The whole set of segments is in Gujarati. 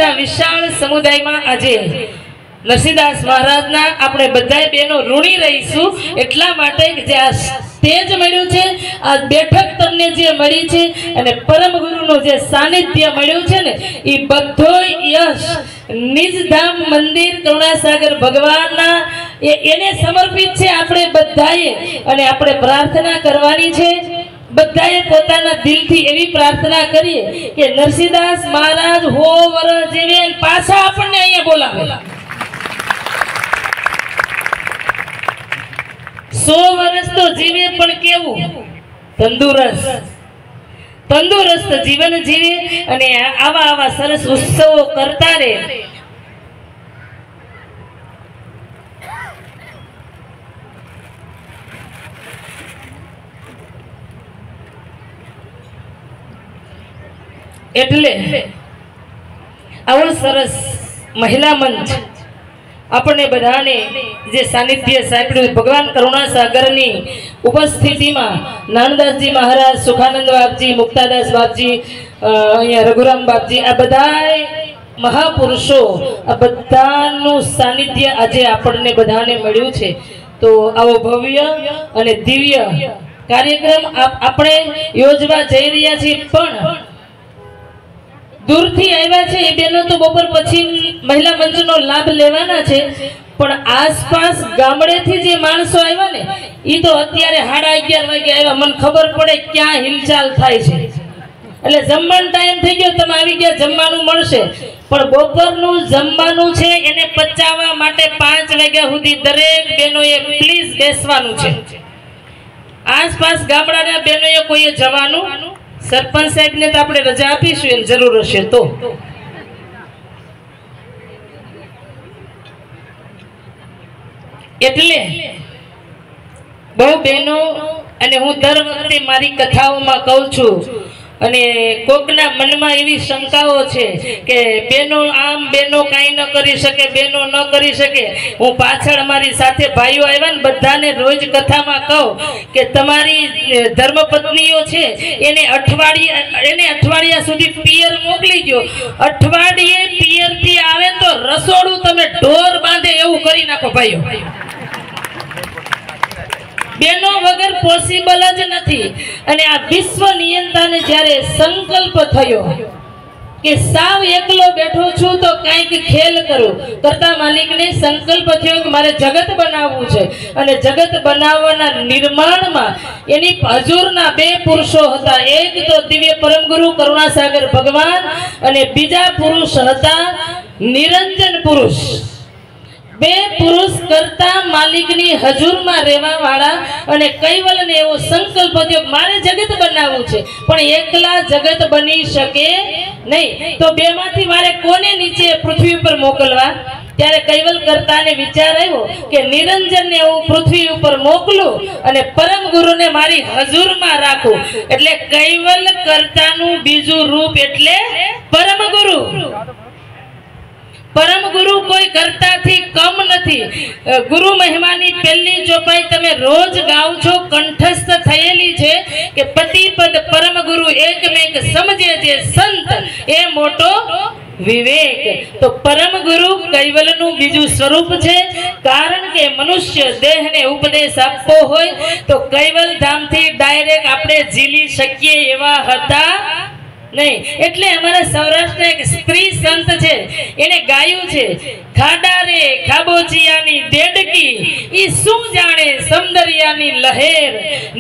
બધા વિશાળ સમુદાયમાં આજે નરસિંહદાસ મહારાજના આપણે બધાય બહેનો ઋણી રહીશું એટલા માટે જે આ સ્ટેજ મળ્યું છે, આ બેઠક તમને જે મળી છે અને પરમ ગુરુનું જે સાનિધ્ય મળ્યું છે ને, એ બધો યશ નિજધામ મંદિર કરુણાસાગર ભગવાનના એને સમર્પિત છે આપણે બધાએ। અને આપણે પ્રાર્થના કરવાની છે, બધાએ પોતાના દિલથી એવી પ્રાર્થના કરીએ કે નરસિંહદાસ મહારાજ 100 વર્ષ જીવે અને પાછા આપણને અહીંયા બોલાવે। 100 વર્ષ તો જીવે પણ કેવું? તંદુરસ્ત જીવન જીવે અને આવા સરસ ઉત્સવો કરતા રહે। એટલે આવો સરસ મહિલા મંચ આપણે બધાને જે સાનિધ્ય સાંપડ્યું ભગવાન કરુણાસાગરની ઉપસ્થિતિમાં નાનદાસજી મહારાજ, સુખાનંદ બાપજી, મુક્તાદાસ બાપજી, અહીંયા રઘુરામ બાપજી, આ બધા મહાપુરુષો, આ બધાનું સાનિધ્ય આજે આપણને બધાને મળ્યું છે। તો આવો ભવ્ય અને દિવ્ય કાર્યક્રમ આપણે યોજવા જઈ રહ્યા છીએ, પણ दूरथी आव्या छे ए बेनो तो बपोर पछी महिला मंचनो लाभ लेवाना छे, पण आसपास गामडेथी जे माणसो आव्या ने ई तो अत्यारे 11:30 वागे आव्या। मन खबर पड़े क्या हिलचाल थाय छे એટલે જમવાનો ટાઈમ થઈ ગયો, તમે આવી ગયા, જમવાનું મળશે, પણ બપોરનું જમવાનું છે એને પચાવવા માટે 5 વાગ્યા સુધી દરેક બહેનોએ પ્લીઝ બેસવાનું છે। આસપાસ ગામડાના બહેનોએ કોઈએ જવાનું, सरपंच साहेब ने तो आपणे रजा आपीशुं एम जरूर हशे तो। एटले बहु बहनों अने हूँ दर वखते मारी कथाओमां कहूं छुं અને કોકના મનમાં એવી શંકાઓ છે કે બેનો આમ બેનો કાંઈ ન કરી શકે, બેનો ન કરી શકે। હું પાછળ મારી સાથે ભાઈઓ આવ્યા ને બધાને રોજ કથામાં કહું કે તમારી ધર્મપત્નીઓ છે એને અઠવાડિયા સુધી પિયર મોકલી ગયો, અઠવાડિયે પિયરથી આવે તો રસોડું તમે ઢોર બાંધે એવું કરી નાખો ભાઈઓ। बेनो वगर पॉसिबल ज नथी। अने आ विश्व नियंताने ज्यारे संकल्प थयो के साव एकलो बैठो छूं तो कांईक खेल करूं करता मालिक ने संकल्प थयो के मारे जगत बनाववुं छे। अने जगत बनाववाना निर्माणमां एनी हजूरना 2 पुरुषो हता, एक तो दिव्य परम गुरु करुणासागर भगवान अने बीजा पुरुष हता निरंजन पुरुष। 2 पुरुष करता मालिकनी हजूरमा रहेवा वाळा अने कैवलने एवो संकल्प थयो मारे जगत बनाववुं छे, पण एकला जगत बनी शके नहीं, तो 2 मांथी मारे कोने नीचे पृथ्वी पर मोकलवा। त्यारे कैवल करताने विचार आव्यो के निरंजन ने हूँ पृथ्वी पर मोकलूं अने परम गुरु ने मारी हजूरमा राखूं। एटले कैवल करतानुं बीजुं रूप एटले परम गुरु। परम गुरु कोई करता थी कम नहीं। गुरु महिमानी पहली चौपाई तमे रोज गाओ छो, कंठस्थ थयेली छे के पति पद परम गुरु एक में एक समझे जे संत ए मोटो विवेक। तो परम गुरु कैवलनु बीजू स्वरूप छे, कारण के मनुष्य देह ने उपदेश आपो होय तो कैवल धाम थी डायरेक्ट आपणे झीली शकीए एवा हता नहीं। एटले अमारा सौराष्ट्र एक स्त्री संत छे एने गायु छे खाडा रे खाबोचियानी देडकी ई शुं जाणे सौंदर्यानी लहेर,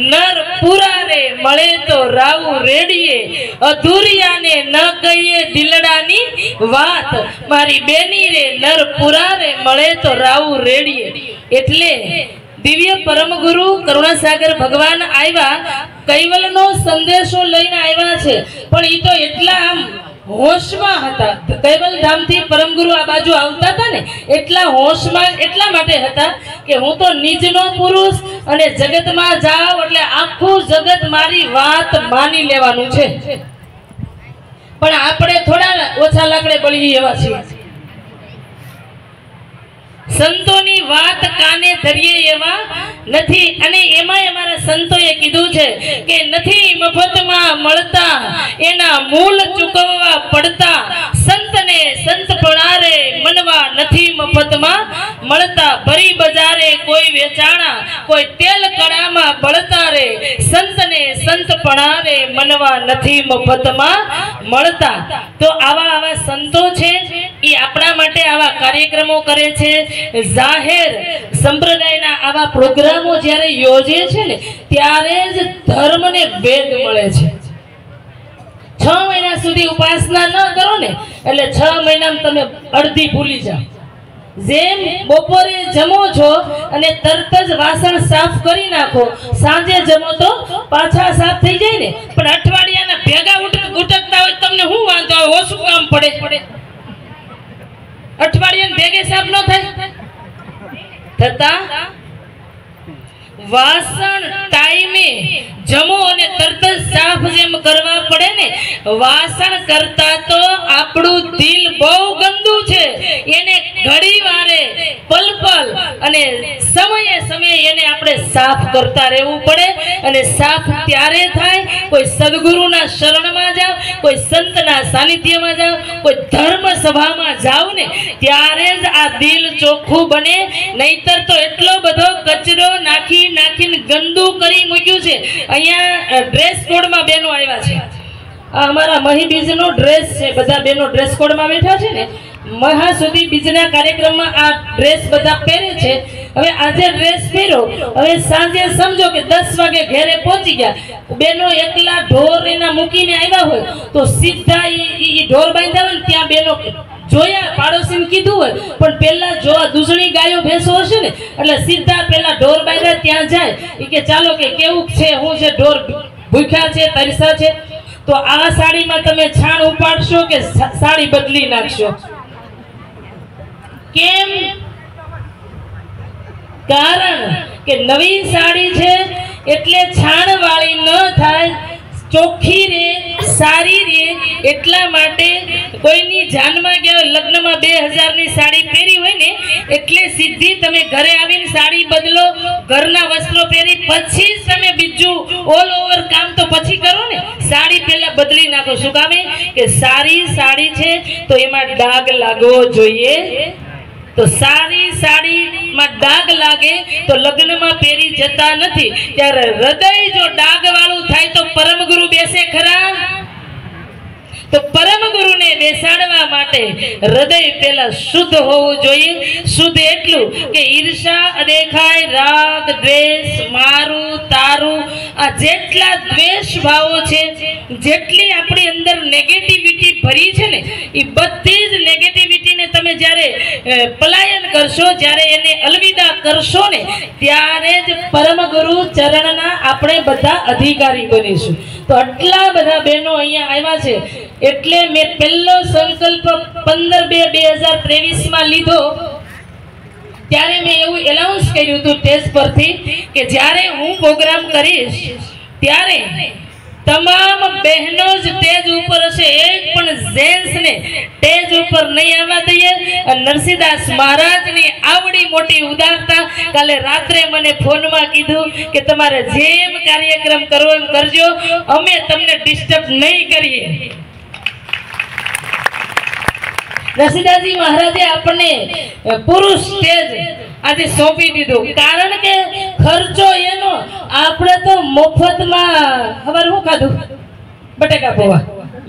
नर पुरा रे मळे तो रावु रेडिये, अधूरिया ने न कहिए दिलडानी वात, मारी बेनी रे नर पुरा रे मळे तो रावु रेडिये। एटले दिव्य परम गुरु करुणासागर भगवान आव्या, कैवलनो संदेशो लईने आव्या छे, पण ई तो एटला आम होशमां हता। कैवल धामथी परम गुरु आ बाजू आवता हता ने एटला होशमां एटला माटे हता के हूँ तो निजनो पुरुष अने जगतमां जाव એટલે આખું જગત મારી વાત માની લેવાનું છે। પણ આપણે થોડા ઓછા લાકડે બળી એવા છીએ। સંતોની વાત કાને ધરીએ એવા નથી. અને એમાં અમારા સંતોએ કીધું છે કે નથી મફતમાં મળતા, એના મૂળ ચૂકવવા પડતા. સંતને સંતપણા રે મનવા નથી મફતમાં મળતા. ભરી બજારે કોઈ વેચાણા, કોઈ તેલ કડામાં બળતા રે. સંતને સંતપણા રે મનવા નથી મફતમાં મળતા. તો આવા સંતો છે એ આપણા માટે આવા કાર્યક્રમો કરે છે. જાહેર સંપ્રદાયના આવા પ્રોગ્રામો જ્યારે યોજે છે ને ત્યારે જ ધર્મને વેગ મળે છે. 6 મહિના સુધી ઉપાસના ન કરો ને એટલે 6 મહિનામાં તમે અડધી ભૂલી જાઓ. જેમ બપોરે જમો છો અને તરત જ વાસણ સાફ કરી નાખો, સાંજે જમો તો પાછા સાફ થઈ જાય ને. પણ અઠવાડિયાના ભેગા ઉટકતા હોય તમને શું વાંધો આવે? ઓછું કામ પડે. અઠવાડિયાને ભેગે સાફ ન થાય થતા વાસણ ટાઈમે જમો અને તરત જ સાફ જેમ કરવા પડે ને, વાસણ કરતા તો આપણું દિલ બહુ ગંદુ છે. એને ઘડી વારે પલ અને સમયે એને આપણે સાફ કરતા રહેવું પડે. અને સાફ ત્યારે થાય કોઈ સદગુરુના શરણમાં જાવ, કોઈ સંતના સાનિધ્યમાં જાવ, કોઈ ધર્મ સભામાં જાવ ને ત્યારે જ આ દિલ ચોખ્ખું બને. નહીતર તો એટલો બધો કચરો નાખીને ગંદુ કરી મૂક્યું છે. અહીંયા ડ્રેસ કોડમાં બેનો આવ્યા છે. આ અમારા મહી બીજનો ડ્રેસ છે. બધા બેનો ડ્રેસ કોડમાં બેઠા છે ને. મહા સુધી બીજના કાર્યક્રમમાં આ ડ્રેસ બધા પહેરે છે. હવે આજે ડ્રેસ પહેરો, હવે સાંજે સમજો કે 10 વાગે ઘરે પહોંચી ગયા. બેનો એકલા ઢોર એના મૂકીને આવ્યા હોય તો સીધા ઈ ઢોર બાંધ્યા હોય ને ત્યાં બેનો જોયા, પાડોશીને કીધું હોય પણ પેલા જોવા દૂસરી ગાયો ભેંસો હશે ને એટલે સીધા પેલા ઢોર બાંધ્યા ત્યાં જાય. એ કે ચાલો કે કેવું છે, શું છે, ઢોર ભૂખ્યા છે, તરસા છે. તો આ સાડીમાં તમે છાણ ઉપાડશો કે સાડી બદલી નાખશો? કેમ? કારણ કે નવી સાડી છે એટલે છાણ વાળી ન થાય, ચોખ્ખી રે, સારી રે. એટલા માટે કોઈની જાનમાં ગયા લગ્નમાં 2000 ની સાડી પહેરી હોય ને એટલે સીધી તમે ઘરે આવીને સાડી બદલો, ઘરના વસ્ત્રો પહેરી પછી તમે બીજું ઓલ ઓવર કામ તો પછી કરો ને. સાડી પહેલા બદલી નાખો. શું કામે? કે સારી સાડી છે તો એમાં ડાઘ લાગવો જોઈએ. તો સારી સાડીમાં ડાઘ લાગે તો લગ્નમાં પહેરી જતા નથી. ત્યારે હૃદય જો ડાઘ વાળું થાય તો પરમ ગુરુ બેસે ખરા? તો પરમ ગુરુને બેસાડવા માટે હૃદય પેલા શુદ્ધ હોવું જોઈએ. શુદ્ધ એટલું કે ઈર્ષા, અદેખાય, રાગ, દ્વેષ, મારું, તારું, આ જેટલા દ્વેષ ભાવો છે, જેટલી આપણી અંદર નેગેટિવિટી ભરી છે ને એ બધી જ નેગેટિવિટીને તમે જ્યારે પલાયન કરશો, જ્યારે એને અલવિદા કરશો ને ત્યારે જ પરમ ગુરુ ચરણના આપણે બધા અધિકારી બનીશું. તો આટલા બધા બહેનો અહીંયા આવ્યા છે એટલે મેં પહેલો સંકલ્પ 15/2/2023 માં લીધો. ત્યારે મેં એવું એનાઉન્સ કર્યું હતું સ્ટેજ પરથી કે જ્યારે હું પ્રોગ્રામ કરીશ ત્યારે તમામ બહેનો જ સ્ટેજ ઉપર હશે, એક પણ જેન્ટ્સ ને સ્ટેજ ઉપર નહીં આવવા દઈએ. નરસિંહદાસ મહારાજની આવડી મોટી ઉદારતા. કાલે રાત્રે મને ફોનમાં કીધું કે તમારે જેમ કાર્યક્રમ કરવો એમ કરજો, અમે તમને ડિસ્ટર્બ નહીં કરીએ. નરસિંહદાસજી મહારાજે આપણને પુરુષ સ્ટેજ આજે સોંપી દીધું. કારણ કે ખર્ચો એનો, આપણે તો મફતમાં. ખબર શું ખાધું? બટેકા પૌવા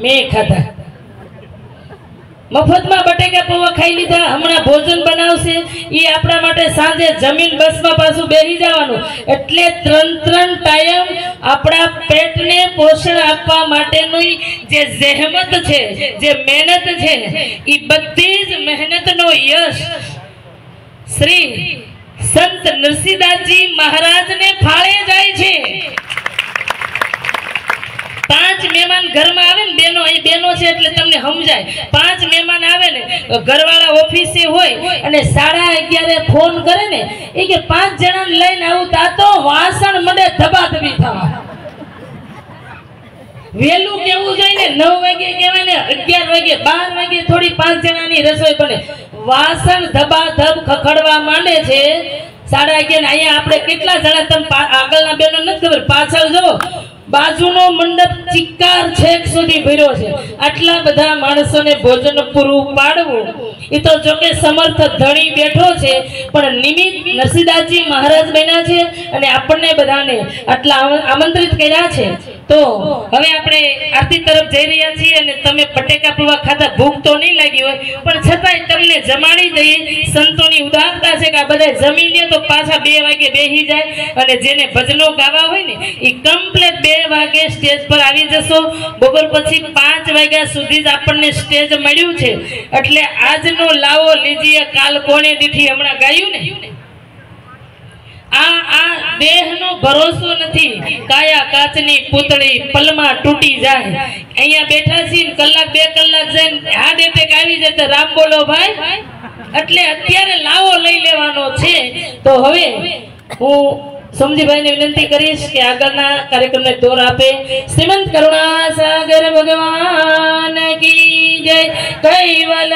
મેં ખાધા. મફતમાં બટેકા પૌવા ખાઈ લીધા. હમણાં ભોજન બનાવશે એ આપણા માટે સાંજે જમીન બસમાં પાછું બેસી જવાનું. એટલે 3 ટાઈમ આપણા પેટને પોષણ આપવા માટેની જે જહેમત છે, જે મહેનત છે, એ બધી જ મહેનતનો યશ શ્રી સંત નરસિંહદાસજી મહારાજને ફાળે જાય છે. 5 મહેમાન ઘરમાં આવે ને બેનો, અહીં બેનો છે એટલે તમને સમજાય. 5 મહેમાન આવે ને, ઘરવાળા ઓફિસે હોય અને 11:30 ફોન કરે ને એ કે 5 જણાને લઈને આવું તો વાસણ મળે ધબાધબી થવા. વેલું કેવું જોઈએ ને, 9 વાગે કહેવાય ને, 11 વાગે 12 વાગે થોડી 5 જણાની રસોઈ બને. વાસણ ધબાધબ ખખડવા માંડે છે 11:30 અહીંયા આપણે કેટલા જણા તમે આગળના બેનો નથી ખબર પાછળ જો બાજુનો મંડપ ચિક્કાર છેક સુધી ભર્યો છે આટલા બધા માણસોને ભોજન પૂરું પાડવું એ તો જો કે સમર્થ ધણી બેઠો છે પણ નિમિત્ત નરસિંહદાસજી મહારાજ બન્યા છે અને આપણને બધાને આટલા આમંત્રિત કર્યા છે તો હવે આપણે આરતી તરફ જઈ રહ્યા છીએ અને તમે પટેકા પૂવા ખાતા ભૂખ તો નહીં લાગી હોય પણ છતાંય તમને જમાડી દઈએ સંતોની ઉદારતા છે કે આ બધા જમી લે તો પાછા 2 વાગે બેસી જાય અને જેને ભજનો ગાવા હોય ને એ કમ્પ્લીટ 2 વાગે સ્ટેજ પર આવી જશો બપોર પછી 5 વાગ્યા સુધી જ આપણને સ્ટેજ મળ્યું છે એટલે આજનો લાવો લીજીએ કાલ કોણે દીઠી હમણાં ગાયું ને આ દેહનો ભરોસો નથી કાયા કાચની પૂતળી પલમાં તૂટી જાય અહીંયા બેઠા છીએ કલાક 2 કલાક જઈને હાર્ટ એટેક આવી જાય તો રામ બોલો ભાઈ એટલે અત્યારે લાવો લઈ લેવાનો છે તો હવે હું સમજીભાઈને વિનંતી કરીશ કે આગળના કાર્યક્રમને દોર આપે શ્રીમંત કરુણા સાગર ભગવાન કી જય કૈવલ